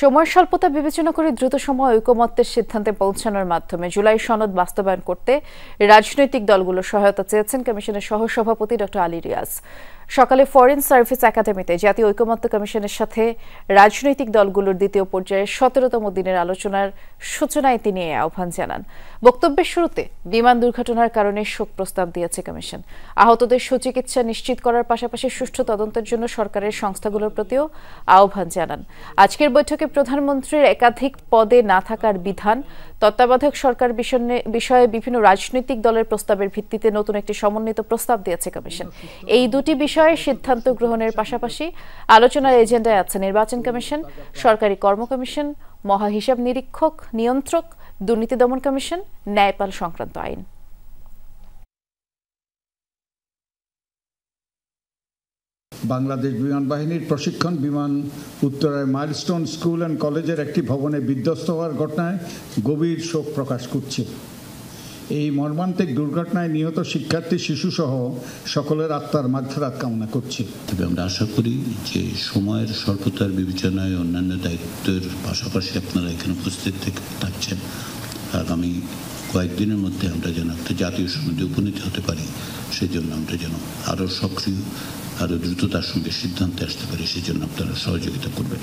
সময় স্বল্পতা বিবেচনা করে দ্রুত সময় ঐকমত্যের সিদ্ধান্তে পৌঁছানোর মাধ্যমে জুলাই সনদ বাস্তবায়ন করতে রাজনৈতিক দলগুলোর সহায়তা চেয়েছেন কমিশনের সহসভাপতি ড আলী রিয়াজ। সকালে ফরেন সার্ভিস একাডেমিতে জাতীয় ঐকমত্য কমিশনের সাথে রাজনৈতিক দলগুলোর দ্বিতীয় পর্যায়ের ১৭তম দিনের আলোচনার সূচনায় তিনি এই আহ্বান জানান। বক্তব্যের শুরুতে বিমান দুর্ঘটনার কারণে শোক প্রস্তাব দিয়েছে কমিশন। আহতদের সুচিকিৎসা নিশ্চিত করার পাশাপাশি সুষ্ঠু তদন্তের জন্য সরকারের সংস্থাগুলোর প্রতিও আহ্বান জানান। আজকের বৈঠকে প্রধানমন্ত্রীর একাধিক পদে না থাকার বিধান, তত্ত্বাবধায়ক সরকার বিষয়ে বিভিন্ন রাজনৈতিক দলের প্রস্তাবের ভিত্তিতে নতুন একটি সমন্বিত প্রস্তাব দিয়েছে কমিশন। এই দুটি বিষয়ে সিদ্ধান্ত গ্রহণের পাশাপাশি আলোচনার এজেন্ডায় আছে নির্বাচন কমিশন, সরকারি কর্ম কমিশন, মহা হিসাব নিরীক্ষক নিয়ন্ত্রক, দুর্নীতি দমন কমিশন, ন্যায়পাল সংক্রান্ত আইন। বাংলাদেশ বিমান বাহিনীর প্রশিক্ষণ বিমান উত্তরায় মাইলস্টোন স্কুল অ্যান্ড কলেজের একটি ভবনে বিধ্বস্ত হওয়ার ঘটনায় গভীর শোক প্রকাশ করছে। এই মর্মান্তিক দুর্ঘটনায় নিহত শিক্ষার্থী শিশুসহ সকলের আত্মার মাগফিরাত কামনা করছি। তবে আমরা আশা করি যে সময়ের স্বল্পতার বিবেচনায় অন্যান্য দায়িত্বের পাশাপাশি আপনারা এখানে উপস্থিত থাকছেন। আগামী কয়েকদিনের মধ্যে আমরা যেন একটা জাতীয় সনদে উপনীত হতে পারি, সেই জন্য আমরা যেন আরও সক্রিয়, আরও দ্রুততার সঙ্গে সিদ্ধান্তে আসতে পারি, সেই জন্য আপনারা সহযোগিতা করবেন।